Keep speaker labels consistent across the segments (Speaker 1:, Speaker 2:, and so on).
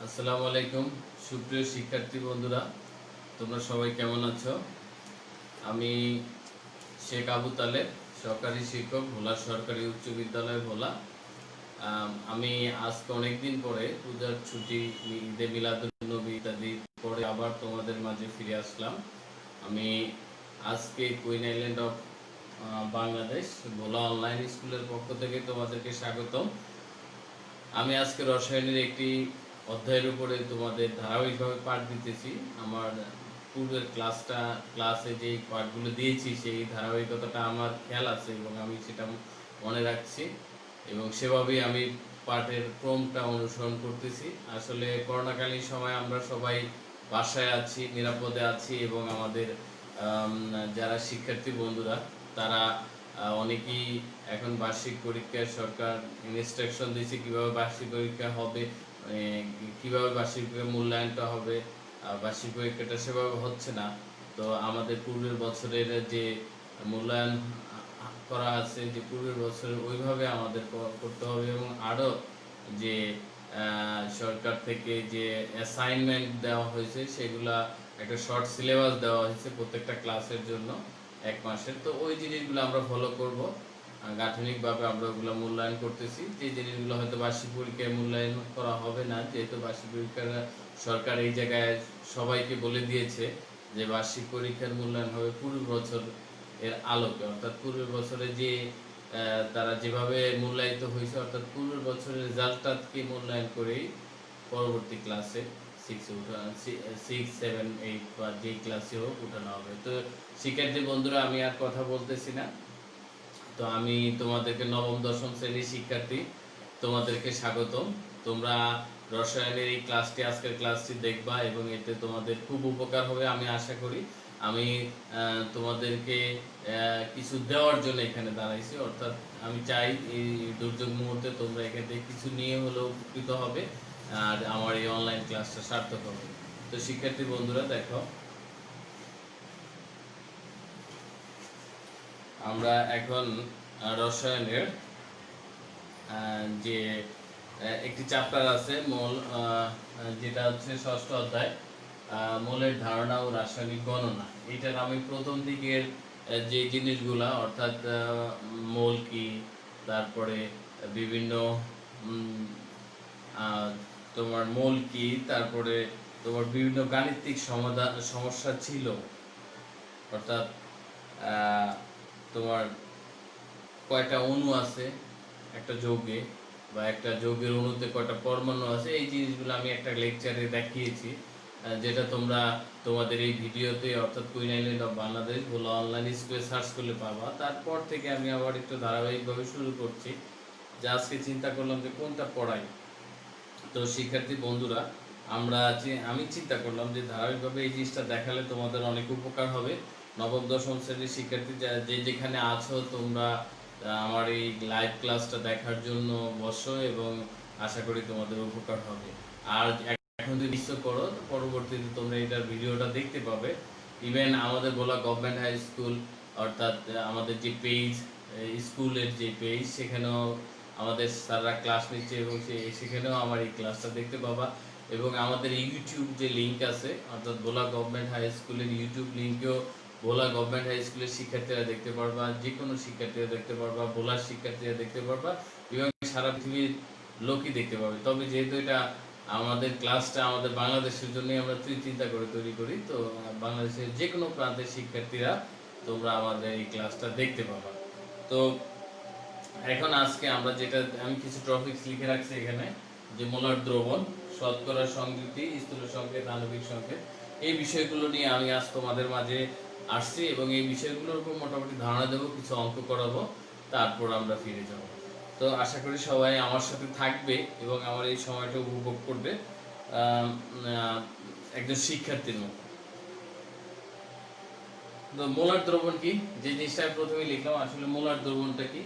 Speaker 1: আসসালামু আলাইকুম সুপ্রিয় শিক্ষার্থী বন্ধুরা, তোমরা সবাই কেমন আছো? আমি শেখ আবু তালেব, সরকারি শিক্ষক, ভোলা সরকারি উচ্চ বিদ্যালয় ভোলা। আমি আজকে অনেকদিন পরে পূজার ছুটি, ঈদে মিলাদুন্নবী ইত্যাদি পরে আবার তোমাদের মাঝে ফিরে আসলাম। আমি আজকে queen island of Bangladesh Bhola online স্কুলের পক্ষ থেকে তোমাদেরকে স্বাগতম। আমি আজকে রসায়নের একটি অধ্যায়ের উপরে তোমাদের ধারাবাহিকভাবে পাঠ দিতেছি। আমার পূর্বের ক্লাসে যে পাঠগুলো দিয়েছি সেই ধারাবাহিকতাটা আমার খেয়াল আছে এবং আমি সেটা মনে রাখছি এবং সেভাবেই আমি পাঠের ক্রমটা অনুসরণ করতেছি। আসলে করোনাকালীন সময় আমরা সবাই বাসায় আছি, নিরাপদে আছি এবং আমাদের যারা শিক্ষার্থী বন্ধুরা তারা অনেকেই এখন বার্ষিক পরীক্ষায় সরকার ইনস্ট্রাকশন দিয়েছে কীভাবে বার্ষিক পরীক্ষা হবে, কীভাবে বার্ষিক মূল্যায়নটা হবে। বার্ষিক পরীক্ষাটা সেভাবে হচ্ছে না। তো আমাদের পূর্বের বছরের যে মূল্যায়ন করা আছে, যে পূর্বের বছরের ওইভাবে আমাদের করতে হবে এবং আরও যে সরকার থেকে যে অ্যাসাইনমেন্ট দেওয়া হয়েছে সেগুলা একটা শর্ট সিলেবাস দেওয়া হয়েছে প্রত্যেকটা ক্লাসের জন্য 1 মাসের। তো ওই জিনিসগুলো আমরা ফলো করব। গাঠনিকভাবে আমরা ওগুলো মূল্যায়ন করতেছি। যে জিনিসগুলো হয়তো বার্ষিক পরীক্ষায় মূল্যায়ন করা হবে না, যেহেতু বার্ষিক পরীক্ষার সরকার এই জায়গায় সবাইকে বলে দিয়েছে যে বার্ষিক পরীক্ষার মূল্যায়ন হবে পূর্ব বছর এর আলোকে, অর্থাৎ পূর্বের বছরে যে তারা যেভাবে মূল্যায়িত হয়েছে, অর্থাৎ পূর্বের বছরের রেজাল্টটাকে মূল্যায়ন করেই পরবর্তী ক্লাসে 6, 7, 8 বা যে ক্লাসে হোক উঠানো হবে। তো শিক্ষার্থী বন্ধুরা, আমি আর কথা বলতেছি না। তো আমি তোমাদেরকে নবম দশম শ্রেণীর শিক্ষার্থী, তোমাদেরকে স্বাগতম। তোমরা রসায়নের এই আজকের ক্লাসটি দেখবা এবং এতে তোমাদের খুব উপকার হবে আমি আশা করি। আমি তোমাদেরকে কিছু দেওয়ার জন্য এখানে দাঁড়াইছি, অর্থাৎ আমি চাই এই দুর্যোগ মুহূর্তে তোমরা এখান থেকে কিছু নিয়ে হলেও উপকৃত হবে আর আমার এই অনলাইন ক্লাসটা সার্থক হবে। তো শিক্ষার্থী বন্ধুরা দেখো, আমরা এখন রসায়নের যে একটি চ্যাপ্টার আছে মোল, যেটা হচ্ছে ষষ্ঠ অধ্যায়, মোলের ধারণা ও রাসায়নিক গণনা। এটার আমি প্রথম দিকের যে জিনিসগুলা, অর্থাৎ মোল কি, তারপরে বিভিন্ন তোমার মোল কি, তারপরে তোমার বিভিন্ন গাণিতিক সমস্যা ছিল, অর্থাৎ তোমার কয়টা অণু আছে একটা যৌগে, বা একটা যৌগের অণুতে কয়টা পরমাণু আছে, এই জিনিসগুলো আমি একটা লেকচারে দেখিয়েছি, যেটা তোমরা তোমাদের এই ভিডিওতে, অর্থাৎ queen island of Bangladesh Bhola online স্কুলে সার্চ করলে পাবা। তারপর থেকে আমি আবার একটু ধারাবাহিকভাবে শুরু করছি, যে আজকে চিন্তা করলাম যে কোনটা পড়াই। তো শিক্ষার্থী বন্ধুরা, আমি চিন্তা করলাম যে ধারাবাহিকভাবে এই জিনিসটা দেখালে তোমাদের অনেক উপকার হবে। নবম দশম শ্রেণীর শিক্ষার্থী যে যেখানে আছো, তোমরা আমার এই লাইভ ক্লাসটা দেখার জন্য বসো এবং আশা করি তোমাদের উপকার হবে। আর এখন যদি নিশ্চয় করো, পরবর্তীতে তোমরা এটার ভিডিওটা দেখতে পাবে। ইভেন আমাদের বলা গভর্নমেন্ট হাই স্কুল, অর্থাৎ আমাদের যে পেজ, স্কুলের যে পেজ, সেখানেও আমাদের স্যাররা ক্লাস নিচ্ছে এবং সেখানেও আমার এই ক্লাসটা দেখতে পাবা। এবং আমাদের ইউটিউব যে লিঙ্ক আছে, অর্থাৎ ভোলা গভর্নমেন্ট হাই স্কুলের ইউটিউব লিঙ্কেও ভোলা গভর্নমেন্ট হাই স্কুলের শিক্ষার্থীরা দেখতে পারবা, যে কোনো শিক্ষার্থীরা দেখতে পারবা, ভোলার শিক্ষার্থীরা দেখতে পারবা এবং সারা পৃথিবীর লোকই দেখতে পাবে। তবে যেহেতু এটা আমাদের ক্লাসটা আমাদের বাংলাদেশের জন্যই আমরা চিন্তা করে তৈরি করি, তো বাংলাদেশের যে কোনো প্রান্তের শিক্ষার্থীরা তোমরা আমাদের এই ক্লাসটা দেখতে পাবা। তো এখন আজকে আমরা যেটা, আমি কিছু টপিকস লিখে রাখছি এখানে, যে মোলার দ্রবণ, শতকরা সংযুতি, স্থূল সংকেত, আণবিক সংকেত, এই বিষয়গুলো নিয়ে আমি আজ তোমাদের মাঝে আসছি এবং এই বিষয়গুলোর উপর মোটামুটি ধারণা দেবো, কিছু অঙ্ক করাবো, তারপর আমরা ফিরে যাব। তো আশা করি সবাই আমার সাথে থাকবে এবং আমার এই সময়টা উপভোগ করবে একজন শিক্ষার্থীর মতো। তো মোলার দ্রবণ কি, যে জিনিসটা আমি প্রথমে লিখলাম, আসলে মোলার দ্রবণটা কি,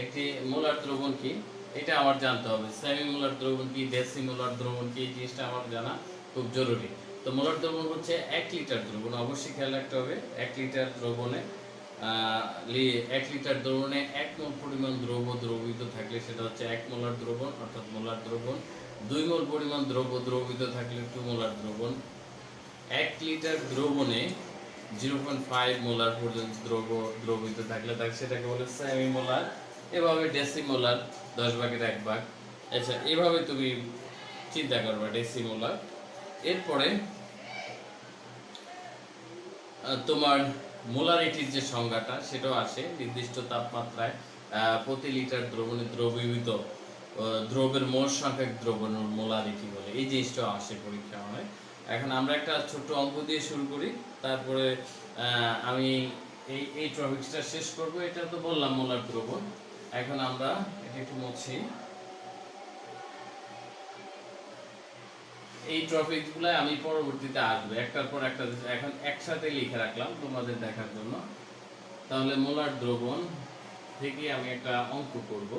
Speaker 1: একটি মোলার দ্রবণ কি এটা আমার জানতে হবে। সেমি মোলার দ্রবণ কি, ডেসিমোলার দ্রবণ কি, এই জিনিসটা আমার জানা খুব জরুরি। তো মোলার দ্রবণ হচ্ছে 1 লিটার দ্রবণ, অবশ্যই খেয়াল রাখতে হবে। 1 লিটার দ্রবণে 1 লিটার দ্রবণে 1 মোল পরিমাণ দ্রব্য দ্রবীভূত থাকলে সেটা হচ্ছে 1 মোলার দ্রবণ, অর্থাৎ মোলার দ্রবণ। 2 মোল পরিমাণ দ্রব্য দ্রবীভূত থাকলে 2 মোলার দ্রবণ। 1 লিটার দ্রবণে 0.5 মোলার পর্যন্ত দ্রবীভূত থাকলে তাকে সেটাকে বলে সেমি মোলার। এভাবে ডেসিমোলার 10 ভাগের 1 ভাগ। আচ্ছা, এভাবে তুমি চিন্তা করবে ডেসিমোলার। এরপরে তোমার মোলারিটির যে সংজ্ঞাটা সেটাও আসে নির্দিষ্ট তাপমাত্রায় প্রতি লিটার দ্রবণে দ্রবীভূত দ্রবের মোল সংখ্যক দ্রবণের মোলারিটি বলে। এই জিনিসটাও আসে পরীক্ষা হয়। এখন আমরা একটা ছোট্ট অঙ্ক দিয়ে শুরু করি, তারপরে আমি এই টপিকটা শেষ করব। এটা তো বললাম মোলার দ্রবণ। এখন আমরা এটা একটু মুছি। এই টপিকগুলো আমি পরবর্তীতে আসবে একটার পর একটা, এখন একসাথে লিখে রাখলাম তোমাদের দেখার জন্য। তাহলে মোলার দ্রবণ থেকে আমি একটা অঙ্ক করব।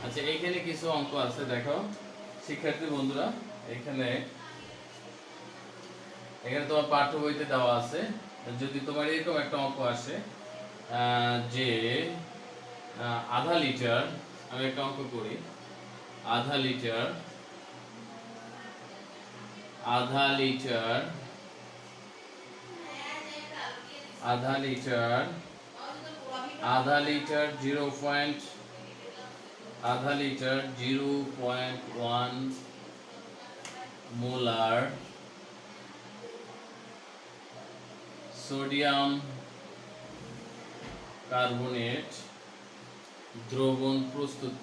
Speaker 1: আচ্ছা, এইখানে কিছু অঙ্ক আছে, দেখো শিক্ষার্থী বন্ধুরা। এখানে তোমার পাঠ্য বইতে দেওয়া আছে। যদি তোমার এরকম একটা অঙ্ক আসে যে আধা লিটার, আমি একটা অঙ্ক করি, আধা লিটার 0.1 মোলার সোডিয়াম কার্বনেট দ্রবণ প্রস্তুত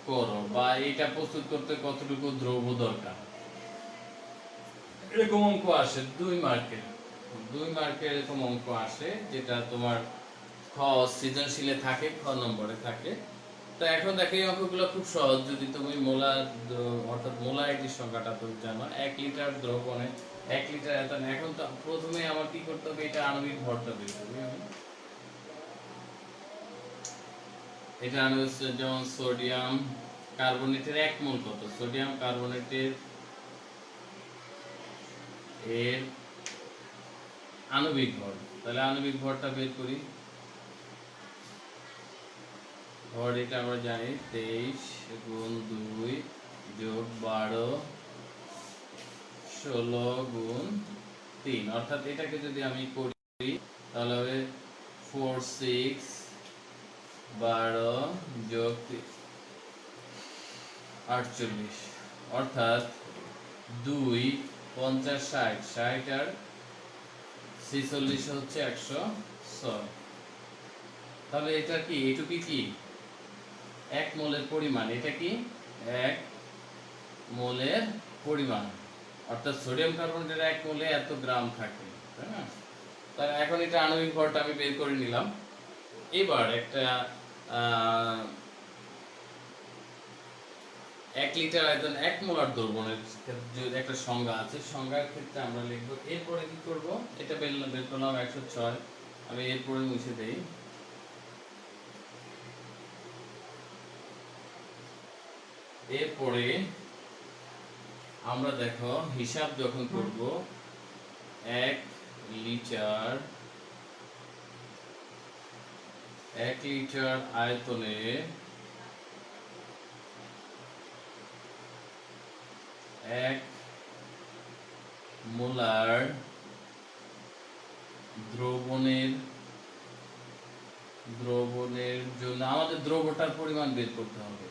Speaker 1: করো। বা এটা প্রস্তুত করতে কতটুকু দ্রব্য দরকার, এরকম অঙ্ক আসে 2 মার্কের। 2 মার্কের এরকম অঙ্ক আসে, যেটা তোমার খ সৃজনশীলে থাকে, খ নম্বরে থাকে। তো এখন দেখো এই অঙ্কগুলো খুব সহজ। যদি তুমি মোলার অর্থাৎ মোলারিটির সংখ্যাটা তুমি জানো, 1 লিটার দ্রবণে 1 লিটার। এখন তো প্রথমে আমার কি করতে হবে, এটা আণবিক ভরটা বের করবো আমি। এটা আণবিক, যেমন সোডিয়াম কার্বনেটের 1 মোল কত, সোডিয়াম কার্বনেটের এর আণবিক ভর। তাহলে আণবিক ভরটা বের করি। ভর এটা আমরা জানি 23 গুণ 2 যোগ 12 16 গুণ 3, অর্থাৎ এটাকে যদি আমি করি তাহলে হবে 4 6 12 যোগ 48, অর্থাৎ 2 50 60 60 আর 46 হচ্ছে 106। তাহলে এটা কি, এটুকু কি 1 মোলের পরিমাণ। এটা কি 1 মোলের পরিমাণ, অর্থাৎ সোডিয়াম কার্বনেটের 1 মোলে এত গ্রাম থাকে, তাই না? তাহলে এখন এটা আণবিক ভরটা আমি বের করে নিলাম। এবার একটা 1 লিটার আয়তন 1 মোলার দ্রবণের যে একটা সংজ্ঞা আছে, সংজ্ঞার ক্ষেত্রে আমরা লিখব। এরপরে কি করব, এটা বের করলাম 106, আমি এরপরে মুছে দেই। এরপরে আমরা দেখো হিসাব যখন করব, 1 লিটার আয়তনে 1 মোলার দ্রবণের জন্য আমাদের দ্রবটার পরিমাণ বের করতে হবে।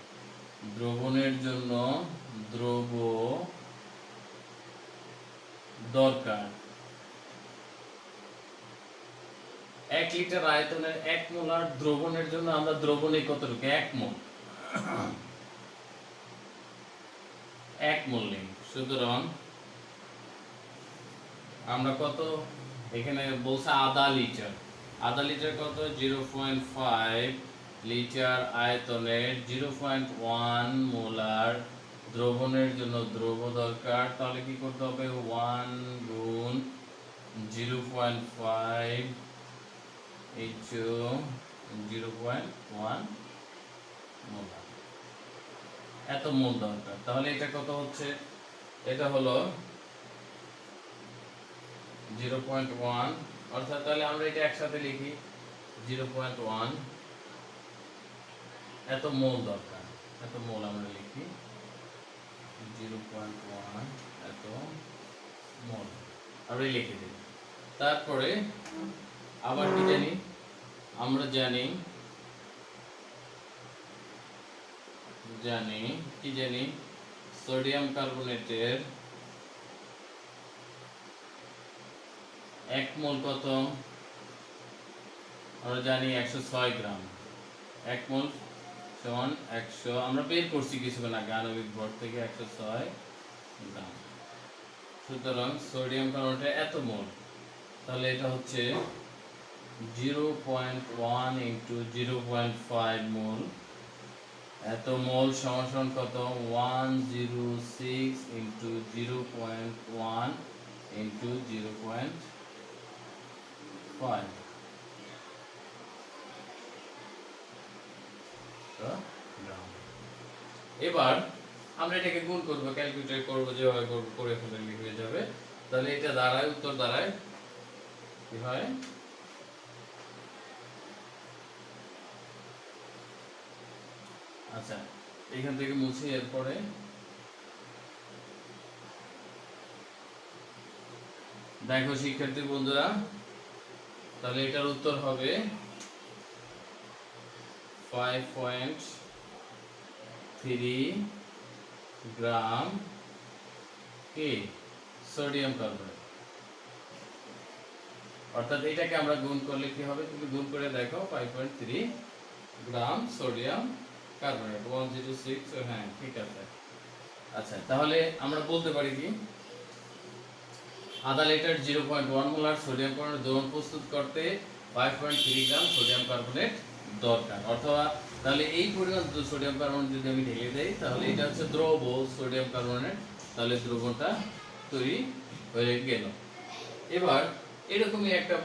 Speaker 1: দ্রবণের জন্য দ্রব্য দরকার 1 লিটার আয়তনের 1 মোলার দ্রবণের জন্য আমরা দ্রবণে কতটুকু 1 মোল 1 মোল নেই। সুতরাং আমরা কত, এখানে বলছে আধা লিটার কত 0.5 লিটার আয়তনের 0.1 মোলার দ্রবণের জন্য দ্রব্য দরকার। তাহলে কি করতে হবে, 1 গুণ 0.5 0.1 মোলার, এত মোল দরকার। তাহলে এটা কত হচ্ছে, এটা হলো 0.1 অর্থাৎ তাহলে আমরা এটা একসাথে লিখি 0.1 এত মোল দরকার, এত মোল আমরা লিখি 0.1 এত মোল আমরা লিখে দিই। তারপরে আবার কি জানি, আমরা জানি কি জানি সোডিয়াম কার্বনেটের 1 মোল কত, আমরা জানি 106 গ্রাম। 1 মোল সমান 100, আমরা বের করছি কিছুক্ষণ আগে আণবিক ভর থেকে 106 গ্রাম। সুতরাং সোডিয়াম কার্বনেটের এত মোল, তাহলে এটা হচ্ছে 0.1 ইন্টু 0.5 মোল। এত মোল সমান কত, 106 ইন্টু 0.1 ইন্টু 0.5 গ্রাম। এবার আমরা এটাকে গুণ করবো, ক্যালকুলেট করবো, যেভাবে করে ফেলে হয়ে যাবে। তাহলে এটা দাঁড়ায়, উত্তর দাঁড়ায় কি হয়, আচ্ছা এখান থেকে মুছি। এরপরে দেখো শিক্ষার্থী বন্ধুরা, তাহলে এটার উত্তর হবে 5.3 গ্রাম কি সোডিয়াম কার্বনেট। অর্থাৎ এটাকে আমরা গুণ করলে কি হবে, তুমি গুণ করে দেখো 5.3 গ্রাম সোডিয়াম কার্বনেট 106। হ্যাঁ ঠিক আছে। আচ্ছা তাহলে আমরা বলতে পারি কি, আধা লিটার 0.1 মোলার সোডিয়াম কার্বনেট দ্রবণ প্রস্তুত করতে 5.3 গ্রাম সোডিয়াম কার্বনেট দরকার। অথবা তাহলে এই পরিমাণ সোডিয়াম কার্বনেট যদি আমি ঢেলে দেই, তাহলে এটা হচ্ছে দ্রব সোডিয়াম কার্বনেট, তাহলে দ্রবণটা তৈরি হয়ে গেল। এবার এরকমই একটা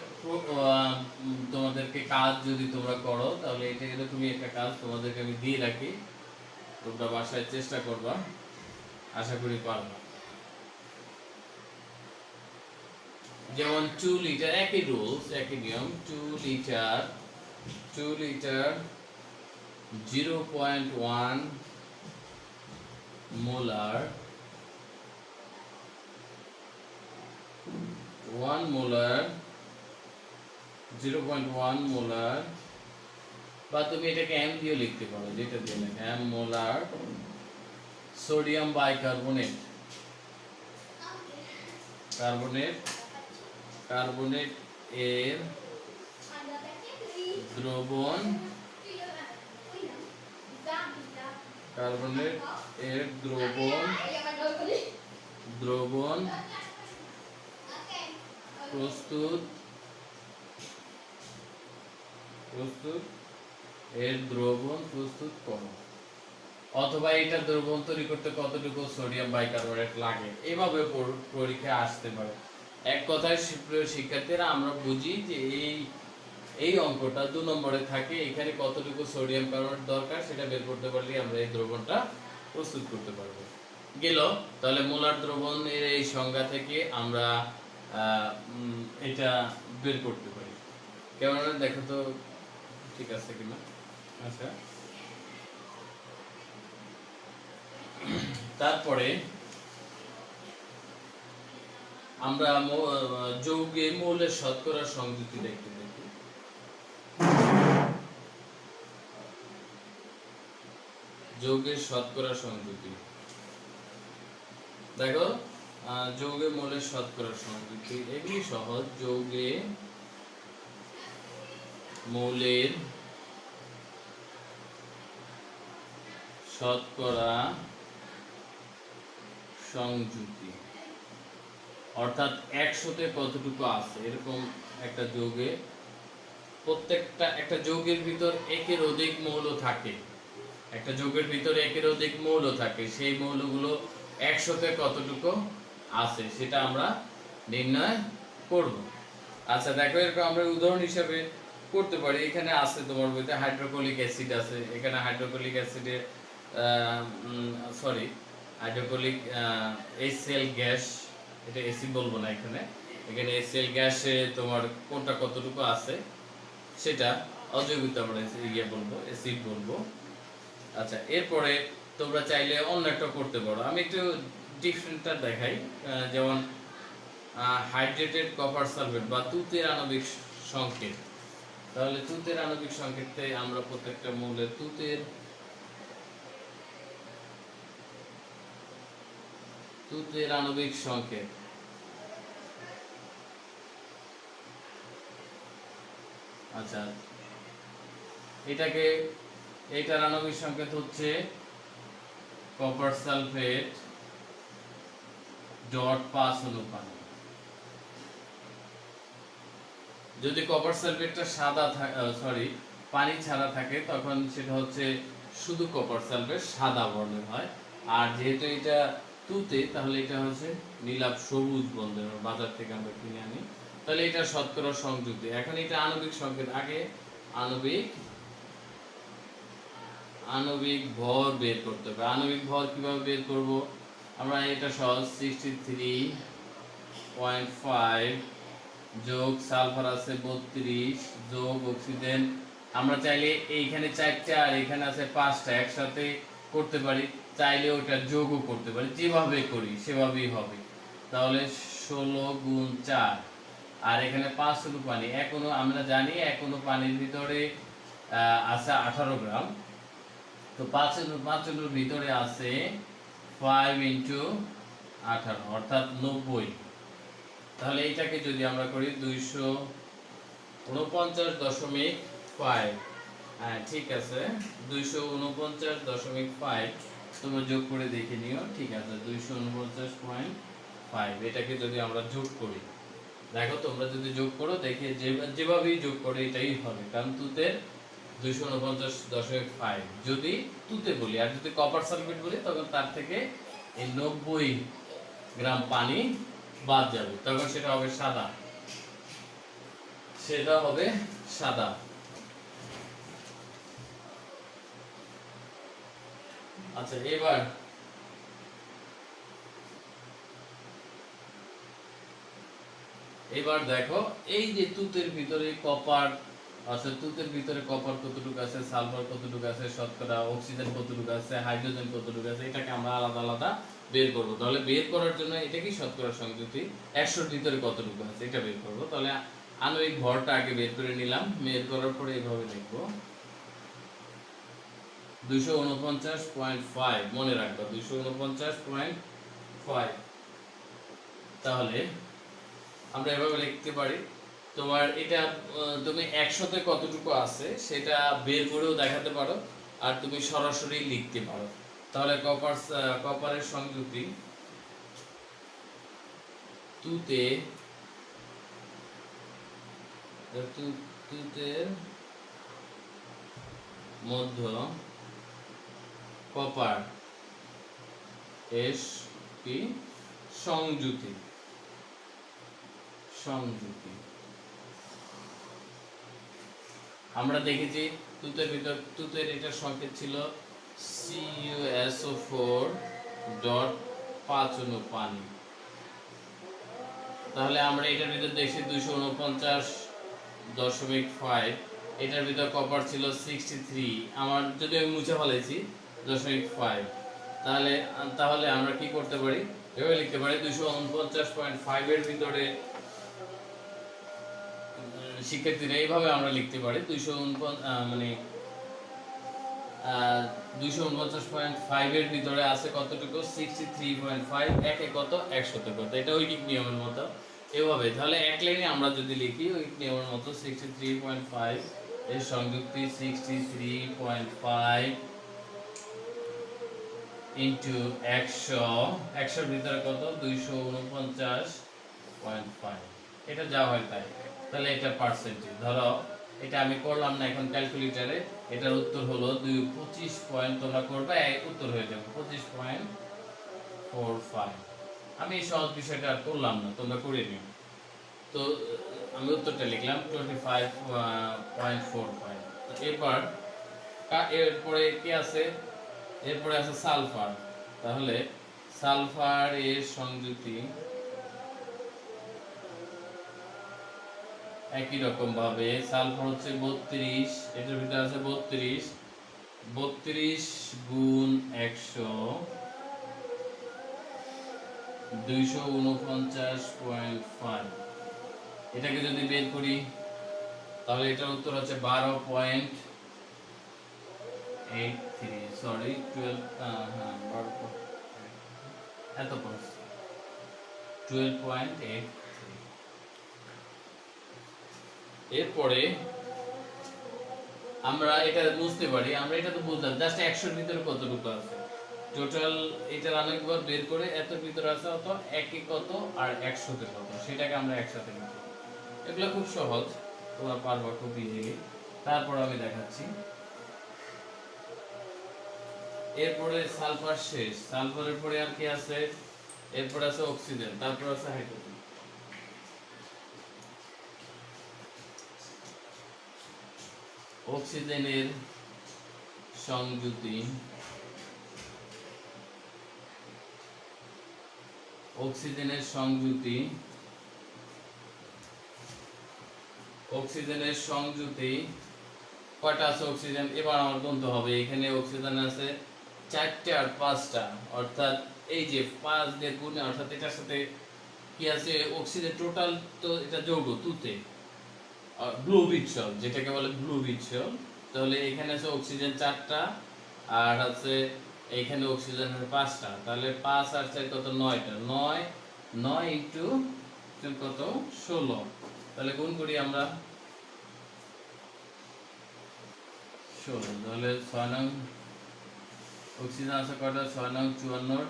Speaker 1: তোমাদেরকে কাজ যদি তোমরা করো, তাহলে এটা এরকমই একটা কাজ তোমাদেরকে আমি দিয়ে রাখি, তোমরা বাসায় চেষ্টা করবা, আশা করি পারবা। যেমন 2 লিটার, একই রুলস একই নিয়ম, 2 লিটার 0.1 মোলার 0.1 মোলার, বা তুমি এটাকে এম দিয়ে লিখতে পারো, যেটা দিয়ে লেখা M molar sodium bicarbonate, carbonate এর দ্রবণ, প্রস্তুত করো। অথবা এটা দ্রবণ তৈরি করতে কতটুকু সোডিয়াম বাইকার্বনেট লাগে, এভাবে পরীক্ষায় আসতে পারে। এক কথায় প্রিয় শিক্ষার্থীরা, আমরা বুঝি যে এই অঙ্কটা 2 নম্বরে থাকে, এখানে কতটুকু সোডিয়াম কার্বনেট দরকার সেটা বের করতে পারলে আমরা এই দ্রবণটা প্রস্তুত করতে পারবো। গেল। তাহলে মোলার দ্রবণের এই সংজ্ঞা থেকে আমরা এটা বের করতে পারি। কেমন দেখো তো, ঠিক আছে কিনা? আচ্ছা তারপরে আমরা যৌগে মৌলের শতকরা সংযুক্তি দেখতে দেখি। যৌগের শতকরা সংযুক্তি দেখো, যৌগে মৌলের শতকরা সংযুক্তি এগুলি সহজ। যৌগে মৌলের শতকরা সংযুক্তি, অর্থাৎ 100-তে কতটুকু আছে, এরকম একটা যৌগে, প্রত্যেকটা একটা যৌগের ভিতর একের অধিক মৌল থাকে, একটা যৌগের ভিতরে একের অধিক মৌল থাকে, সেই মৌলগুলো 100-তে কতটুকু আছে সেটা আমরা নির্ণয় করব। আচ্ছা দেখো, এরকম আমরা উদাহরণ হিসেবে করতে পারি। এখানে আছে তোমার বইতে হাইড্রোক্লোরিক অ্যাসিড আছে, এখানে হাইড্রোক্লোরিক অ্যাসিডে হাইড্রোক্লোরিক HCl গ্যাস, এটা এসি বলবো না এখানে, এখানে HCl গ্যাসে তোমার কোনটা কতটুকু আছে সেটা অজৈবিক আমরা বলবো, অ্যাসিড বলবো। আচ্ছা, এরপরে তোমরা চাইলে অন্য একটা করতে পারো। আমি একটু ডিফারেন্টটা দেখাই। যেমন হাইড্রেটেড কপার সালফেট বা তুতের আণবিক সংকেত। তাহলে তুতের আণবিক সংকেতে আমরা প্রত্যেকটা মৌলের তুতের আণবিক সংকেত, আচ্ছা এইটার আণবিক সংকেত হচ্ছে কপার সালফেট ডট 5 অণু পানি। যদি কপার সালফেটটা পানি ছাড়া থাকে তখন সেটা হচ্ছে শুধু কপার সালফেট সাদা বর্ণের হয়। আর যেহেতু এটা তুতে, তাহলে এটা হচ্ছে নীলাভ সবুজ বর্ণের, বাজার থেকে আমরা কিনে আনি। তাহলে এটা শতকরা সংযুক্তি। এখন এটা আণবিক সংকেত, আগে আণবিক ভর বের করতে হবে। আণবিক ভর কিভাবে বের করব? আমরা এটা সহজ, 63.5 যোগ সালফার আছে 32 যোগ অক্সিজেন। আমরা চাইলে এইখানে 4টা আর এখানে আছে 5টা একসাথে করতে পারি, চাইলে ওটা যোগও করতে পারি, যেভাবে করি সেভাবেই হবে। তাহলে 16 গুণ 4, আর এখানে 5 অণু পানি। এখনো আমরা জানি এখনো পানির ভিতরে আছে 18 গ্রাম। তো 5 অণুর ভিতরে আছে 5 × 18 অর্থাৎ 90। তাহলে এটাকে যদি আমরা করি 249.5, হ্যাঁ ঠিক আছে, 249.5 তোমরা যোগ করে দেখে নিও, ঠিক আছে। 249.5 এটাকে যদি আমরা যোগ করি, দেখো তোমরা যদি যোগ করো, দেখে যেভাবেই যোগ করে এটাই হবে, কারণ তুতের 249.5 যদি তুতে বলি, আর যদি কপার সালফেট বলি তখন তার থেকে এই 90 গ্রাম পানি বাদ যাবে, তখন সেটা হবে সাদা। আচ্ছা, এবার দেখো এই যে তুতের ভিতরে কপার আছে, তুতের ভিতরে কপার কতটুকু আছে, সালফার কতটুকু আছে, শতকরা অক্সিজেন কতটুকু আছে, হাইড্রোজেন কতটুকু আছে, এটাকে আমরা আলাদা আলাদা বের করব। তাহলে বের করার জন্য এটা কি শতকরা সংযুক্তি, 100 ভিতরে কতটুকু আছে এটা বের করব। তাহলে আণবিক ভরটা আগে বের করে নিলাম, বের করার পরে এইভাবে লিখব 249.5, মনে রাখবা 249.5। তাহলে আমরা এভাবে লিখতে পারি। তোমার এটা তুমি 100তে কতটুকু আছে সেটা বের করেও দেখাতে পারো, আর তুমি সরাসরি লিখতে পারো। তাহলে কপারের সংযুক্তি তুতের মধ্য কপার কি সংযুতি। আমরা দেখেছি তুতের এটার সংকেত ছিল CuSO4.5 অণু পানি। তাহলে আমরা এটার ভিতর দেখছি 249.5, এটার ভিতর কপার ছিল 63, আমার যদি আমি মুছে ফেলেছি 0.5। তাহলে আমরা কি করতে পারি, এভাবে লিখতে পারি 249.5 এর ভিতরে শিক্ষার্থীরা এইভাবে আমরা লিখতে পারি 249.5 এর ভিতরে আছে কতটুকু, 63.5, একে কত, 100তে কত, এটা ঐকিক নিয়মের মতো এভাবে। তাহলে এক লাইনে আমরা যদি লিখি ঐকিক নিয়মের মতো 63.5 এর সংযুক্তি 63.5 ইন্টু 100 এর ভিতরে কত, 249.5, এটা যা হয় তাই। তাহলে এটা পার্সেন্টেজ, ধরো এটা আমি করলাম না এখন ক্যালকুলেটরে, এটার উত্তর হলো 25 পয়েন্ট, তোমরা করবে উত্তর হয়ে যাবে 25.45। আমি এই সহজ বিষয়টা আর করলাম না, তোমরা করে নিও। তো আমি উত্তরটা লিখলাম 25.45। এরপরে কি আছে, এরপরে আছে সালফার। তাহলে সালফার এর সংযুতি একই রকম ভাবে সালফার হচ্ছে 32, এটার ভিতরে আছে 32, 32 গুণ 100 249.5। এটাকে যদি বের করি তাহলে এটার উত্তর হচ্ছে 12.83, সরি 12, হ্যাঁ 12, এত পারছি 12.83। এরপরে আমরা এটা বুঝতে পারি, আমরা এটা তো বুঝলাম জাস্ট 100 এর ভিতরে কতটুকু আছে টোটাল, এটার অনেকবার বের করে এত ভিতরে আছে অত একে কত আর 100 তে কত সেটাকে আমরা একসাথে লিখব। এগুলো খুব সহজ, তোমরা পারবা খুব ইজিলি। তারপর আমি দেখাচ্ছি। এরপরে সালফার শেষ, সালফারের পরে আর কি আছে, এরপর আছে অক্সিজেন, তারপর আছে হাইড্রোজেন। অক্সিজেনের সংযুতি, অক্সিজেনের সংযুতি, অক্সিজেনের সংযুতি কয়টা আছে অক্সিজেন, এবার আমার গুনতে হবে। এখানে অক্সিজেন আছে 4টে আর 5টা, অর্থাৎ এই যে 5 দিয়ে গুণে, অর্থাৎ এটার সাথে কি আছে অক্সিজেন টোটাল, তো এটা যৌগ তুতে ব্লু বিটসল, যেটাকে বলে ব্লু বিটসল। তাহলে এখানে আছে অক্সিজেন 4টা আর আছে এইখানে অক্সিজেন 5টা, তাহলে 5 আর 4 কত 9টা, 9 9 ইনটু কত 16। তাহলে গুণ করি আমরা 16, তাহলে 6 নং অক্সিজেন আছে কয়টা, 6 নং 54,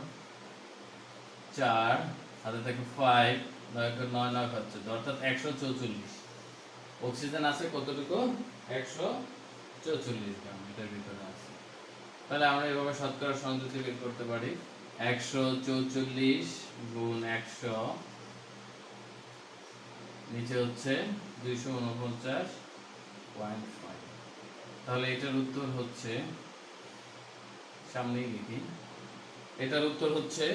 Speaker 1: 4 হাতে থাকে 5, 9 9 হচ্ছে, অর্থাৎ 144 অক্সিজেন আছে কতটুকু, 144 গ্রাম এটার ভিতরে আছে। তাহলে আমরা এভাবে শতকরা সংযুতি বের করতে পারি। 144 গুণ 100 নিচে হচ্ছে 249.5। তাহলে এটার উত্তর হচ্ছে, সামনেই লিখি, এটার উত্তর হচ্ছে,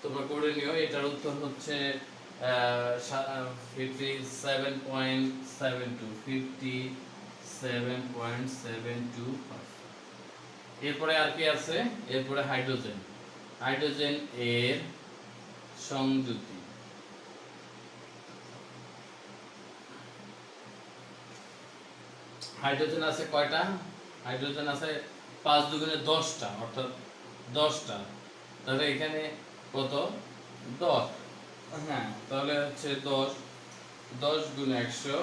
Speaker 1: তোমরা করে নিও, এটার উত্তর হচ্ছে 57.72। এরপরে আর কি আছে, এরপরে হাইড্রোজেন, হাইড্রোজেন এর সংযুতি, হাইড্রোজেন আছে কয়টা, হাইড্রোজেন আছে 5 দুগুণে 10টা, অর্থাৎ 10টা। তাহলে এখানে কত 10, হ্যাঁ তাহলে হচ্ছে 10, 10 গুণ 100,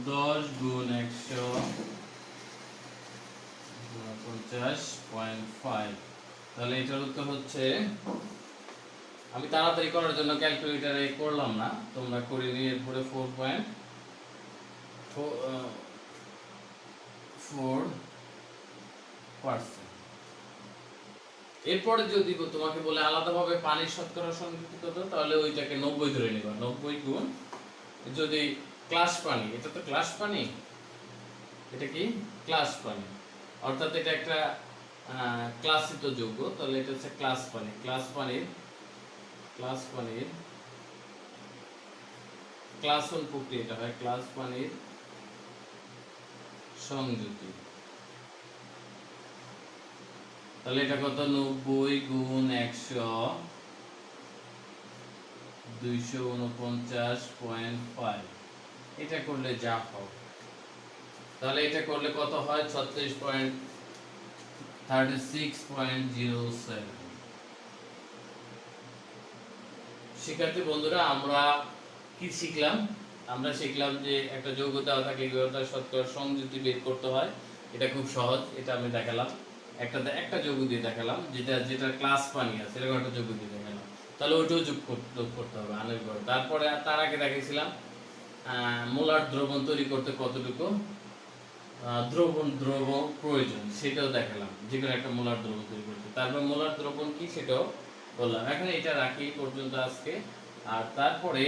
Speaker 1: 10 গুণ 100 49.5। তাহলে এটার উত্তর হচ্ছে, আমি তাড়াতাড়ি করার জন্য ক্যালকুলেটরে করলাম না, তোমরা করে নিয়ে এরপরে 4.4%। এরপরে যদি তোমাকে বলে আলাদাভাবে পানির শতকরা সংযুক্তি কত, তাহলে ওইটাকে 90 ধরে নিবা, 90 গুণ, যদি ক্লাস পানি, এটা তো ক্লাস পানি, এটা কি ক্লাস পানি, অর্থাৎ এটা একটা ক্লাসিত যৌগ, তাহলে এটা হচ্ছে ক্লাস পানি, ক্লাস পানির, ক্লাস পানির ক্লাসন প্রক্রিয়াটা হয় ক্লাস পানির সংযুতি। তাহলে এটা কত, 90 গুণ 100 249.5। এটা করলে যা হবে, তাহলে এটা করলে কত হয় 36.07। শিক্ষার্থী বন্ধুরা, আমরা কি শিখলাম, আমরা শিখলাম যে একটা যৌগ দেওয়া থাকলে কিভাবে তার শতকরা সংযুতি বের করতে হয়। এটা খুব সহজ, এটা আমি দেখালাম, একটা যৌগ দিয়ে দেখালাম, যেটা ক্লাস পানি আছে এরকম একটা যৌগ দিয়ে দেখালাম, তাহলে ওইটাও যোগ করতে হবে আনের পরে। তারপরে তার আগে দেখেছিলাম মোলার দ্রবণ তৈরি করতে কতটুকু দ্রবণ প্রয়োজন, সেটাও দেখালাম, যে কোনো একটা মোলার দ্রবণ তৈরি করতে। তারপর মোলার দ্রবণ কি সেটাও বললাম। এখন এটা রাখি পর্যন্ত আজকে, আর তারপরে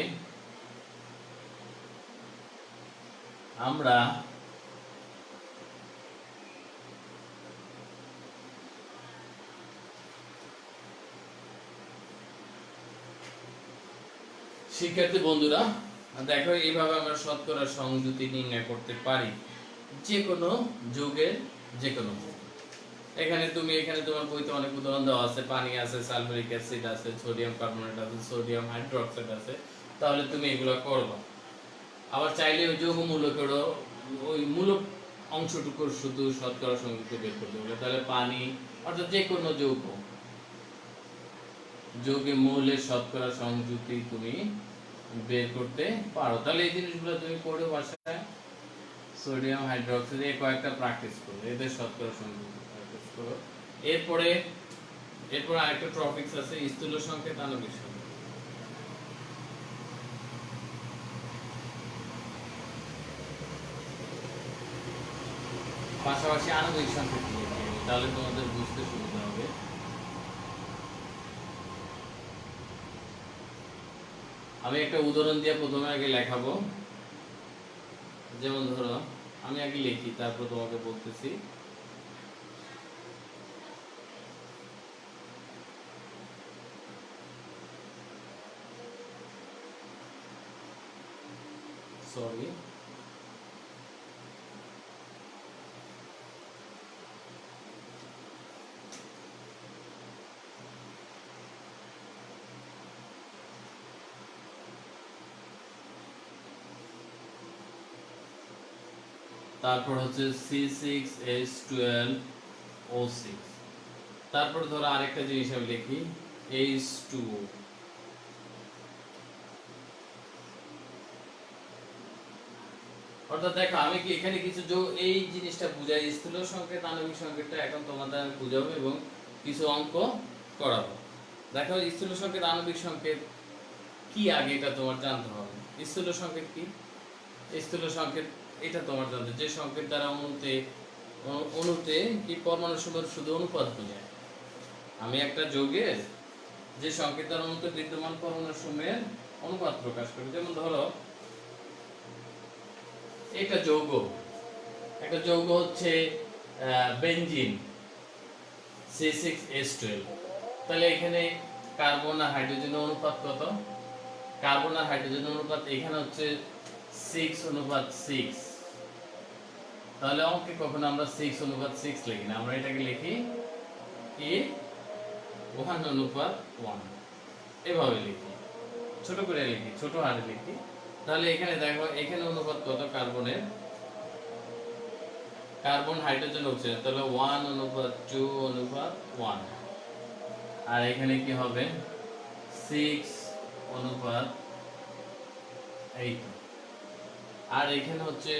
Speaker 1: আমরা শিক্ষার্থী বন্ধুরা, দেখো এইভাবে আমরা শতকরা সংযুতি নির্ণয় করতে পারি যে কোনো যৌগের যে কোনো। এখানে তোমার বইতে অনেক উদাহরণ দেওয়া আছে, পানি আছে, সালফিউরিক অ্যাসিড আছে, সোডিয়াম কার্বনেট আছে, সোডিয়াম হাইড্রোক্সাইড আছে, তাহলে তুমি এগুলো করবা। আবার চাইলে ওই যৌগ মূলকেরও ওই মূলক অংশটুকুর শুধু শতকরা সংযুক্ত বের করতে হবে। তাহলে পানি অর্থাৎ যে কোনো যৌগে মৌলের শতকরা সংযুক্তি তুমি বের করতে পারো। তাহলে এই জিনিসগুলো তুমি পড়ে বাসায় সোডিয়াম হাইড্রোক্সাইড এই কয়েকটা প্র্যাকটিস করো, এদের শতকরা সংযুক্তি প্র্যাকটিস করো। এরপরে আরেকটা টপিকস আছে স্থূল সংকেত, আণবিক সংকেত। পাশাপাশি আণবিক সংকেত নিয়ে তাহলে তোমাদের বুঝতে সুবিধা হবে। আমি একটা উদাহরণ দিয়ে প্রথমে আগে লেখাবো। যেমন ধরো আমি আগে লিখি, তারপর তোমাকে বলতেছি। সরি, তারপর হচ্ছে C6H12O6। তারপর ধরো আরেকটা জিনিস আমি লিখি H2O। অর্থাৎ দেখো আমি কি এখানে কিছু এই জিনিসটা বুঝাই, স্থূল সংকেত আণবিক সংকেতটা এখন তোমাদের আমি বুঝাবো এবং কিছু অঙ্ক করাবো। দেখো স্থূল সংকেত আণবিক সংকেত কি আগে এটা তোমার জানতে হবে। স্থূল সংকেত কি? স্থূল সংকেত এটা তোমার জানতে, যে সংকেত দ্বারা অণুতে কি পরমাণু সমূহের শুধু অনুপাত বোঝায়। আমি একটা যৌগের যে সংকেত দ্বারা অণুতে বিদ্যমান পরমাণু সমূহের অনুপাত প্রকাশ করি। যেমন ধরো একটা যৌগ হচ্ছে বেনজিন C6H12। তাহলে এখানে কার্বন আর হাইড্রোজেনের অনুপাত কত? কার্বন আর হাইড্রোজেনের অনুপাত এখানে হচ্ছে 6:6। তাহলে অঙ্কে কখনো আমরা 6:6 লিখি না, আমরা এটাকে লিখি কি 1:1 এভাবে লিখি, ছোট করে লিখি, ছোট হারে লিখি। তাহলে এখানে দেখো এখানে অনুপাত কত কার্বনের, কার্বন হাইড্রোজেন অক্সিজেন, তাহলে 1:2:1। আর এখানে কি হবে 6:8। আর এখানে হচ্ছে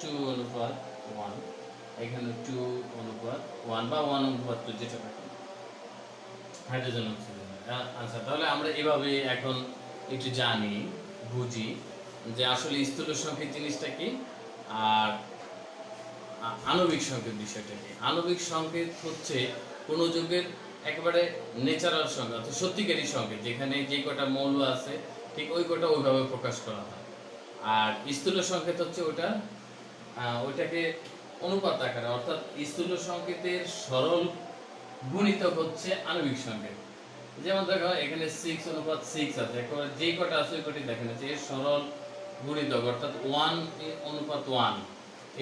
Speaker 1: 2:1, এখানে 2:1 বা 1:2 যেটা থাকে হাইড্রোজেন অক্সিজেন। আচ্ছা, তাহলে আমরা এভাবে এখন একটু জানি, বুঝি যে আসলে স্থূল সংকেত জিনিসটা কি আর আণবিক সংকেত বিষয়টা কি। আণবিক সংকেত হচ্ছে কোনো যৌগের একেবারে ন্যাচারাল সংকেত, অর্থাৎ সত্যিকারী সংকেত, যেখানে যে কটা মৌল আছে ঠিক ওই কটা ওইভাবে প্রকাশ করা হয়। আর স্থূল সংকেত হচ্ছে ওইটাকে অনুপাত আকারে, অর্থাৎ স্থূল সংকেতের সরল গুণিতক হচ্ছে আণবিক সংকেত। যেমন দেখো এখানে 6:6 আছে, একেবারে যে কটা আছে ওই কটি দেখেন যে সরল গুণিতক, অর্থাৎ 1:1,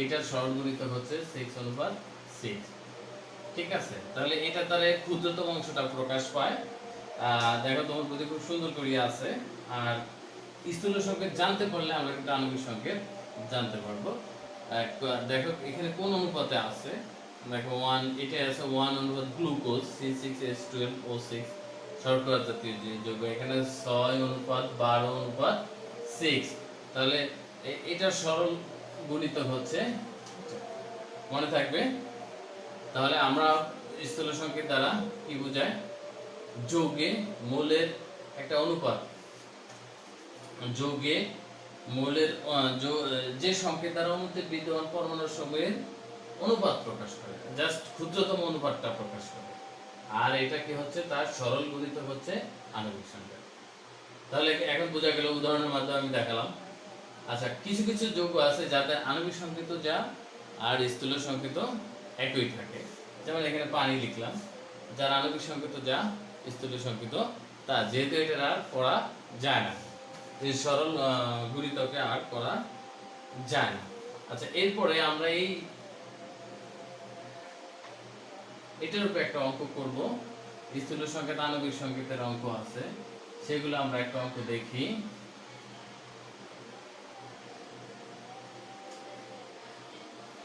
Speaker 1: এটার সরল গুণিতক হচ্ছে 6:6। ঠিক আছে, তাহলে এটা দ্বারা ক্ষুদ্রতম অংশটা প্রকাশ পায়। দেখো তোমার প্রতি খুব সুন্দর করিয়া আছে। আর স্থূল সংকেত জানতে পারলে আমরা কিন্তু আণবিক সংকেত জানতে পারবো। দেখো এখানে কোন অনুপাতে আছে, দেখো 1, এটা আছে 1 গ্লুকোজ C6H12O6 শর্করা জাতীয় যে যৌগ, এখানে 6:12:6। তাহলে এটা সরল গুণিতক হচ্ছে, মনে থাকবে। তাহলে আমরা স্থূল সংকেত দ্বারা কি বোঝায়, যৌগে মৌলের একটা অনুপাত, যৌগে মৌলের যে সংকেত দ্বারা অণুতে বিদ্যমান পরমাণুর সমূহের অনুপাত প্রকাশ করে, জাস্ট ক্ষুদ্রতম অনুপাতটা প্রকাশ করে। আর এটা কি হচ্ছে, তার সরল গুণিতক হচ্ছে আণবিক সংকেত। তাহলে এখন বোঝা গেল, উদাহরণের মাধ্যমে আমি দেখালাম। আচ্ছা, কিছু কিছু যৌগ আছে যাতে আণবিক সংকেত যা আর স্থূল সংকেত একই থাকে। যেমন এখানে পানি লিখলাম, যার আণবিক সংকেত যা, স্থূল সংকেত তা যেহেতু এটা আর করা যায় না, এই সরল গুণিতকে আর করা যায় না। আচ্ছা, এরপরে আমরা এটার উপর একটা অঙ্ক করব। স্থূল সংকেত আণবিক সংকেতের অঙ্ক আছে, সেগুলো আমরা একটা অঙ্ক দেখি।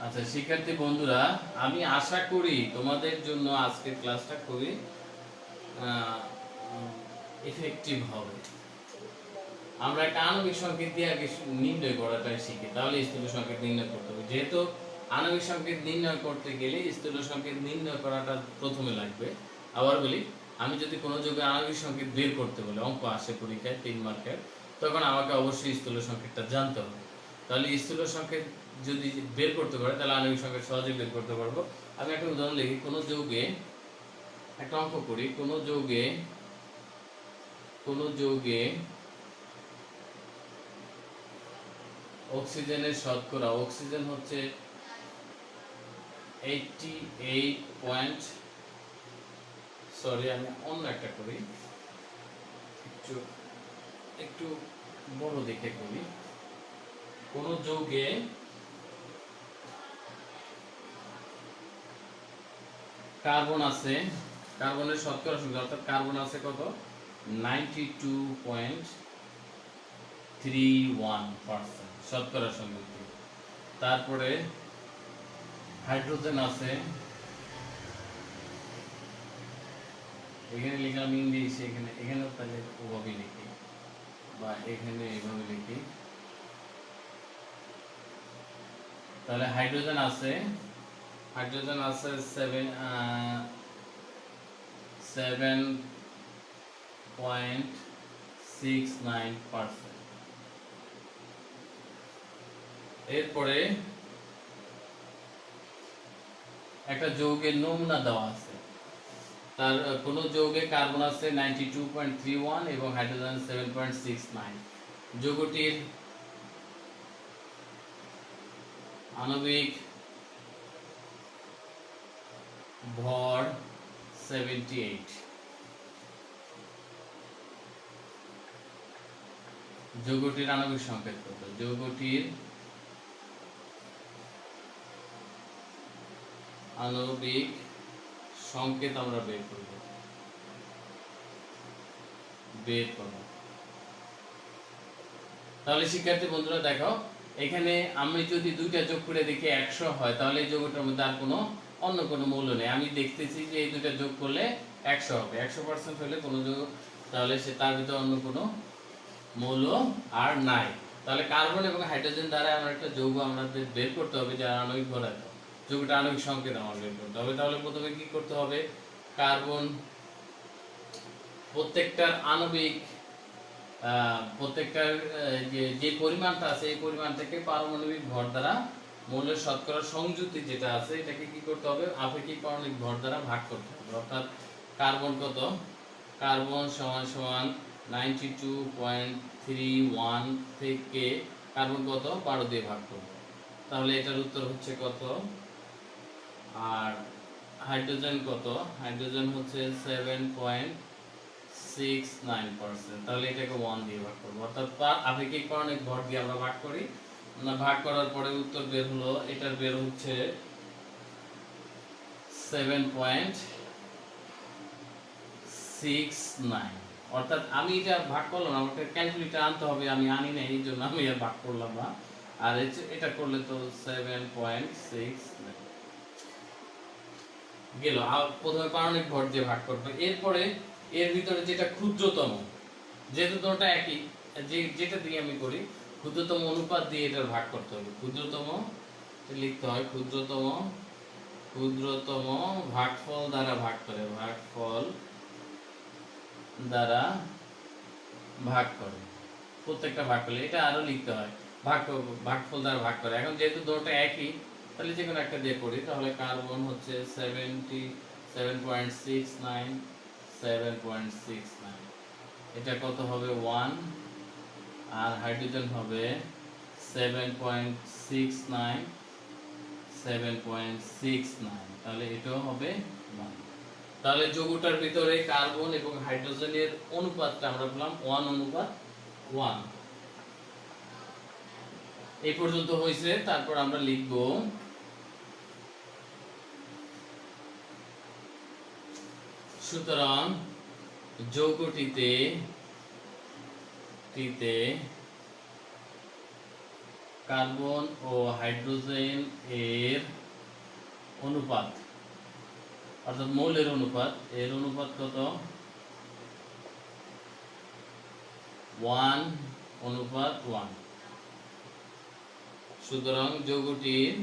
Speaker 1: আচ্ছা শিক্ষার্থী বন্ধুরা, আমি আশা করি তোমাদের জন্য আজকের ক্লাসটা খুবই ইফেক্টিভ হবে। আমরা একটা আণবিক সংকেত দিয়ে আগে নির্ণয় করাটাই শিখি, তাহলে স্থূল সংকেত নির্ণয় করতে হবে। যেহেতু আণবিক সংকেত নির্ণয় করতে গেলে স্থূল সংকেত নির্ণয় করাটা প্রথমে লাগবে। আবার বলি, আমি যদি কোনো যৌগের আণবিক সংকেত বের করতে বলে, অঙ্ক আসে পরীক্ষায় 3 মার্কের, তখন আমাকে অবশ্যই স্থূল সংকেতটা জানতে হবে। তাহলে স্থূল সংকেত যদি বের করতে পারে, তাহলে আণবিক সংকেত সহজে বের করতে পারবো। আমি একটা উদাহরণ লিখি। কোনো যৌগে একটা অঙ্ক করি। কোনো যৌগে অক্সিজেনের শতকরা, অক্সিজেন হচ্ছে 88 সরি আমি অন্য একটা করি, একটু বড় দেখে করি। কোন যৌগে কার্বন আছে, কার্বনের শতকরা সংখ্যা, অর্থাৎ কার্বন আছে কত, 92.31% শতকরা সংখ্যা। তারপরে হাইড্রোজেন আছে, এখানে লিখলাম ইংলিশ, এখানেও তাহলে ওভাবে লিখি বা এখানে এইভাবে লিখি। তাহলে হাইড্রোজেন আছে 7.69%। এরপরে একটা যৌগের নমুনা দেওয়া আছে। তার কোন যৌগে কার্বন আছে 92.31 এবং হাইড্রোজেন 7.69। যৌগটির আণবিক ভর 78। যৌগটির আণবিক সংকেত কত? যৌগটির আণবিক সংকেত আমরা বের করব। তাহলে শিক্ষার্থী বন্ধুরা দেখো, এখানে আমি যদি দুইটা যোগ করে দেখি 100 হয়, তাহলে এই যৌগটার মধ্যে আর অন্য কোনো মৌল নেই। আমি দেখতেছি যে এই দুইটা যোগ করলে 100 হবে, 100% হলে কোনো যৌগ, তাহলে সে তার ভিতরে অন্য কোনো মৌল আর নাই। তাহলে কার্বন এবং হাইড্রোজেন দ্বারা আমরা একটা যৌগ আমাদের বের করতে হবে, যার আণবিক ভর এত, যৌগটা আণবিক সংকেত আমার বের করতে হবে। তাহলে প্রথমে কি করতে হবে, কার্বন প্রত্যেকটার আণবিক প্রত্যেকটার যে পরিমাণটা আছে, এই পরিমাণ থেকে পারমাণবিক ভর দ্বারা মৌলের শতকরা সংযুক্তি যেটা আছে, এটাকে কি করতে হবে, আপেক্ষিক পারমাণবিক ভর দ্বারা ভাগ করতে হবে। অর্থাৎ কার্বন কত, কার্বন সমান সমান 92.31 থেকে কার্বন কত, 12 দিয়ে ভাগ করব। তাহলে এটার উত্তর হচ্ছে কত। আর হাইড্রোজেন কত, হাইড্রোজেন হচ্ছে 7.69%। তাহলে এটাকে 1 দিয়ে ভাগ করব। অর্থাৎ আপেক্ষিক পারমাণবিক ভর দিয়ে আমরা ভাগ করি। ভাগ করার পরে উত্তর বের হলো, এটার বের হচ্ছে 7.69। অর্থাৎ আমি এটা ভাগ করলাম, আমাকে ক্যালকুলেটর আনতে হবে, আমি আনি না, এই জন্য আমি আর ভাগ করলাম না। আর এটা করলে তো 7.69 গেল। প্রথমে পারমাণবিক ভর দিয়ে ভাগ করবে। এরপরে এর ভিতরে যেটা ক্ষুদ্রতম, যেহেতু দুটোটা একই, যেটা দিয়ে আমি করি, ক্ষুদ্রতম অনুপাত দিয়ে এটা ভাগ করতে হবে। ক্ষুদ্রতম লিখতে হয়, ক্ষুদ্রতম ভাগফল দ্বারা ভাগ করে, ভাগফল দ্বারা ভাগ করে, প্রত্যেকটা ভাগ করলে এটা আরো লিখতে হয়, ভাগফল দ্বারা ভাগ করে। এখন যেহেতু দুটোটা একই, তাহলে যে কোনো একটা দিয়ে করি। তাহলে কার্বন হচ্ছে 7.69, এটা কত হবে 1। আর হাইড্রোজেন হবে 7.69, তাহলে এটাও হবে 1। তাহলে যৌগটার ভিতরে কার্বন এবং হাইড্রোজেনের অনুপাতটা আমরা পেলাম 1:1। এই পর্যন্ত হয়েছে। তারপর আমরা লিখব সুতরাং যৌগটিতে কার্বন ও হাইড্রোজেন এর অনুপাত অর্থাৎ মৌলের অনুপাত, এর অনুপাত কত? 1:1। সুতরাং যৌগটির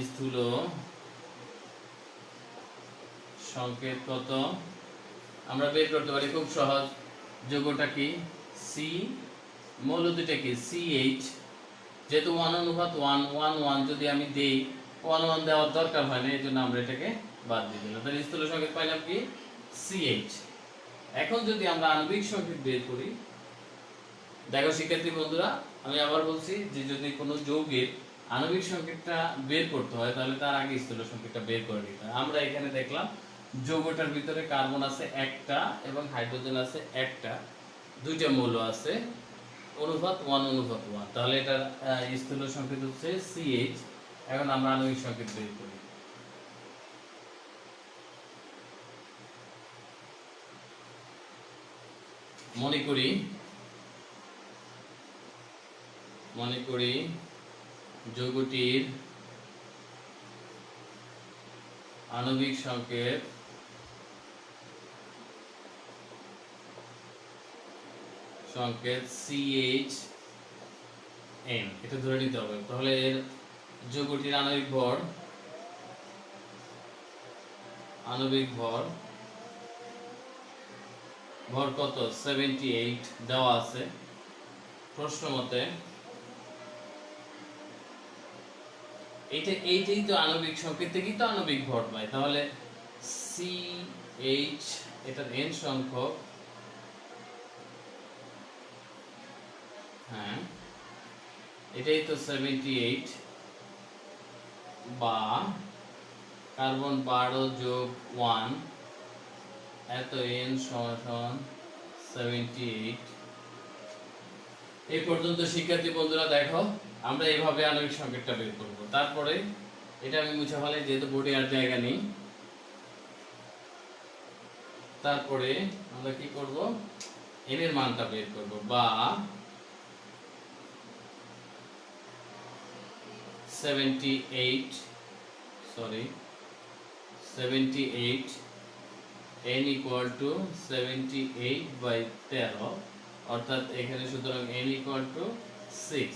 Speaker 1: স্থূল সংকেত কত আমরা বের করতে পারি খুব সহজ। যৌগটা কি? সি, মৌল দুইটা কি? CH। যেহেতু 1:1 যদি আমি দেই, 1 দেওয়ার দরকার হয় না, এই জন্য আমরা এটাকে বাদ দিয়ে দিলাম। তাহলে স্থূল সংকেত পাইলাম কি? CH। এখন যদি আমরা আণবিক সংকেত বের করি, দেখো শিক্ষার্থী বন্ধুরা, আমি আবার বলছি যে যদি কোনো যৌগের আণবিক সংকেতটা বের করতে হয় তাহলে তার আগে স্থূল সংকেতটা বের করে নিতে হয়। আমরা এখানে দেখলাম যৌগটার ভিতরে কার্বন আছে একটা এবং হাইড্রোজেন আছে একটা, দুইটা মৌল আছে, অনুপাত 1:1। তাহলে এটার স্থূল সংকেত হচ্ছে CH। এখন আমরা আণবিক সংকেত বের করি। মনে করি যৌগটির আণবিক সংকেত CHN, এটা ধরে নিতে হবে। তাহলে এর যৌগটির আণবিক ভর কত? 78 দেওয়া আছে প্রশ্ন মতে। এইটাই তো আণবিক সংকেত থেকেই তো আণবিক ভর পায়। তাহলে CH, এটার n সংখ্যক, হ্যাঁ এটাই তো 78, বা কার্বন 12 যোগ 1, এত n সমান 78। এই পর্যন্ত শিক্ষার্থী বন্ধুরা দেখো, আমরা এইভাবে আণবিক সংকেতটা বের করব। তারপরে এটা আমি মুছে ফেলাই যেহেতু বোর্ডে আর জায়গা নেই। তারপরে আমরা কি করব? n এর মানটা বের করব, বা 78 n equal to 78/13, অর্থাৎ এখানে সুতরাং n equal to 6।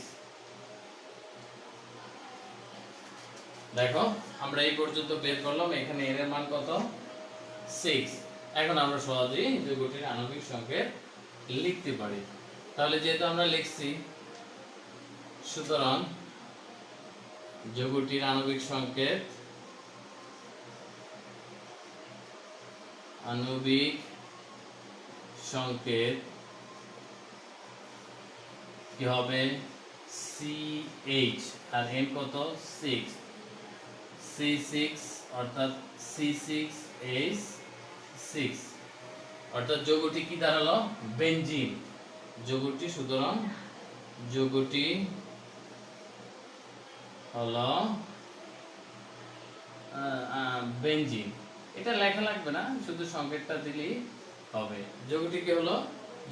Speaker 1: দেখো আমরা এই পর্যন্ত বের করলাম, এখানে n এর মান কত? 6। এখন আমরা সহজেই যৌগটির আণবিক সংকেত লিখতে পারি। তাহলে যেহেতু আমরা লিখছি, সুতরাং যৌগটির আণবিক সংকেত কি হবে? CH, আর n কত? 6, C6, অর্থাৎ C6H6, অর্থাৎ যৌগটি কি দাঁড়ালো? বেনজিন যৌগটি। সুতরাং যৌগটি হলো বেনজিন। এটা লেখা লাগবে না, শুধু সংকেতটা দিলেই হবে। যৌগটি কি হলো?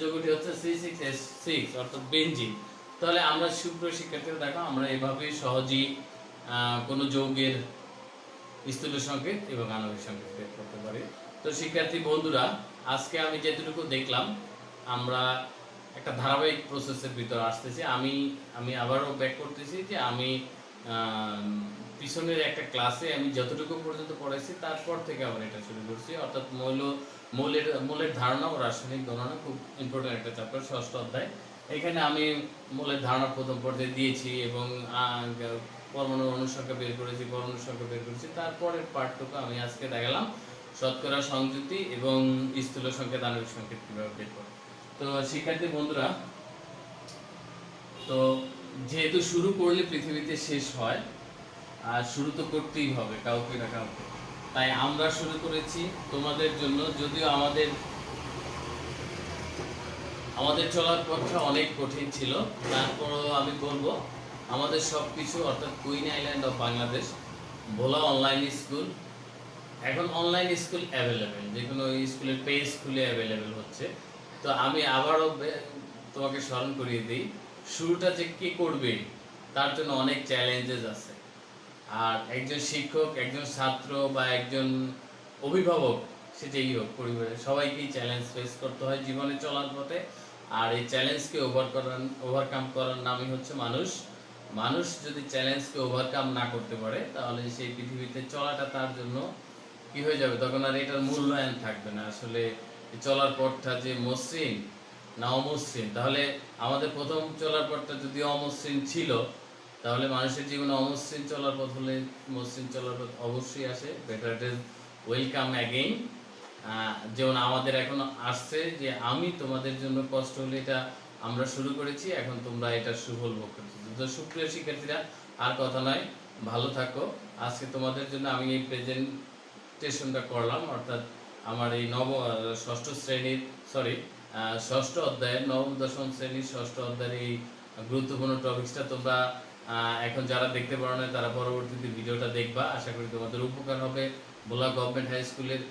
Speaker 1: যৌগটি হচ্ছে C6H6, অর্থাৎ বেনজিন। তাহলে আমরা সুপ্রিয় শিক্ষার্থীরা দেখো, আমরা এভাবে সহজেই কোনো যৌগের স্থূল সংকেত এবং আণবিক সংকেত বের করতে পারি। তো শিক্ষার্থী বন্ধুরা, আজকে আমি যেটুকু দেখলাম, আমরা একটা ধারাবাহিক প্রসেসের ভিতরে আসতেছি। আমি আবারও ব্যাক করতেছি যে আমি পিছনের একটা ক্লাসে আমি যতটুকু পর্যন্ত পড়াইছি তারপর থেকে আবার এটা শুরু করছি। অর্থাৎ মৌলের ধারণা ও রাসায়নিক গণনা খুব ইম্পর্টেন্ট একটা চ্যাপ্টার, 6ষ্ঠ অধ্যায়। এখানে আমি মৌলের ধারণা প্রথম পর্যায়ে দিয়েছি এবং পরমাণুর অনুসংখ্যা বের করেছি, পরমাণুর সংখ্যা বের করেছি। তারপরের পার্টটুকু আমি আজকে দেখালাম শতকরা সংযুতি এবং স্থূল সংকেত, আণবিক সংকেত কিভাবে বের করে। তো শিক্ষার্থী বন্ধুরা, তো যেহেতু শুরু করলে পৃথিবীতে শেষ হয়, আর শুরু তো করতেই হবে কাউকে না কাউকে। তাই আমরা শুরু করেছি তোমাদের জন্য। যদিও আমাদের আমাদের চলার পথটা অনেক কঠিন ছিল, তারপরও আমি বলবো আমাদের সব কিছু, অর্থাৎ queen island of Bangladesh Bhola online school, এখন অনলাইন স্কুল অ্যাভেলেবেল, যে কোনো স্কুলের পেজ খুলে অ্যাভেলেবেল হচ্ছে। তো আমি আবারও তোমাকে স্মরণ করিয়ে দিই, শুরুটা যে কে করবে তার জন্য অনেক চ্যালেঞ্জেস আছে। আর একজন শিক্ষক, একজন ছাত্র বা একজন অভিভাবক, সে যেই হোক, পরিবারের সবাইকেই চ্যালেঞ্জ ফেস করতে হয় জীবনে চলার পথে। আর এই চ্যালেঞ্জকে ওভারকাম করার নামই হচ্ছে মানুষ। মানুষ যদি চ্যালেঞ্জকে ওভারকাম না করতে পারে তাহলে সেই পৃথিবীতে চলাটা তার জন্য কি হয়ে যাবে, তখন আর এটার মূল্যায়ন থাকবে না। আসলে চলার পথটা যে মসৃণ না অমসৃণ, তাহলে আমাদের প্রথম চলার পথটা যদি অমসৃণ ছিল, তাহলে মানুষের জীবনে অমসৃণ চলার পথ হলে মসৃণ চলার পথ অবশ্যই আসে। Better it is welcome again. যেমন আমাদের এখন আসছে যে আমি তোমাদের জন্য কষ্ট হলে এটা আমরা শুরু করেছি, এখন তোমরা এটা সুফল ভোগ করছো। তো সুপ্রিয় শিক্ষার্থীরা, আর কথা নয়, ভালো থাকো। আজকে তোমাদের জন্য আমি এই প্রেজেন্টেশনটা করলাম, অর্থাৎ আমার এই ষষ্ঠ শ্রেণীর, সরি, ষষ্ঠ অধ্যায়ের, নবম দশম শ্রেণীর ষষ্ঠ অধ্যায়ের এই গুরুত্বপূর্ণ টপিক্সটা তোমরা এখন যারা দেখতে পারো না তারা পরবর্তীতে ভিডিওটা দেখবা, আশা করি তোমাদের উপকার হবে। ভোলা গভর্নমেন্ট হাই স্কুলের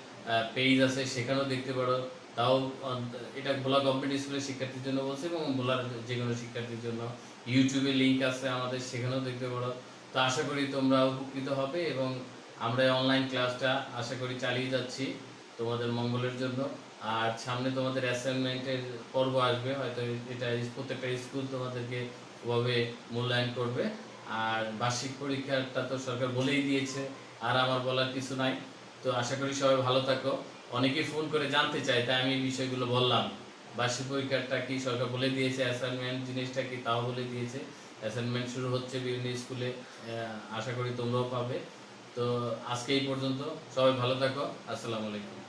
Speaker 1: পেজ আছে, সেখানেও দেখতে পারো। তাও এটা ভোলা গভর্নমেন্ট স্কুলের শিক্ষার্থীর জন্য বলছে, এবং ভোলার যে কোনো শিক্ষার্থীর জন্য ইউটিউবে লিঙ্ক আছে আমাদের, সেখানেও দেখতে পারো। তো আশা করি তোমরা উপকৃত হবে, এবং আমরা অনলাইন ক্লাসটা আশা করি চালিয়ে যাচ্ছি তোমাদের মঙ্গলের জন্য। আর সামনে তোমাদের অ্যাসাইনমেন্টের পর্ব আসবে, হয়তো এটা প্রত্যেকটা স্কুল তোমাদেরকে ওভাবে মূল্যায়ন করবে। আর বার্ষিক পরীক্ষাটা তো সরকার বলেই দিয়েছে, আর আমার বলার কিছু নাই। তো আশা করি সবাই ভালো থাকো। অনেকেই ফোন করে জানতে চায়, তাই আমি এই বিষয়গুলো বললাম। বার্ষিক পরীক্ষাটা কি সরকার বলে দিয়েছে, অ্যাসাইনমেন্ট জিনিসটা কি তাও বলে দিয়েছে। অ্যাসাইনমেন্ট শুরু হচ্ছে বিভিন্ন স্কুলে, আশা করি তোমরাও পাবে। তো আজকে এই পর্যন্ত, সবাই ভালো থাকো। আসসালামু আলাইকুম।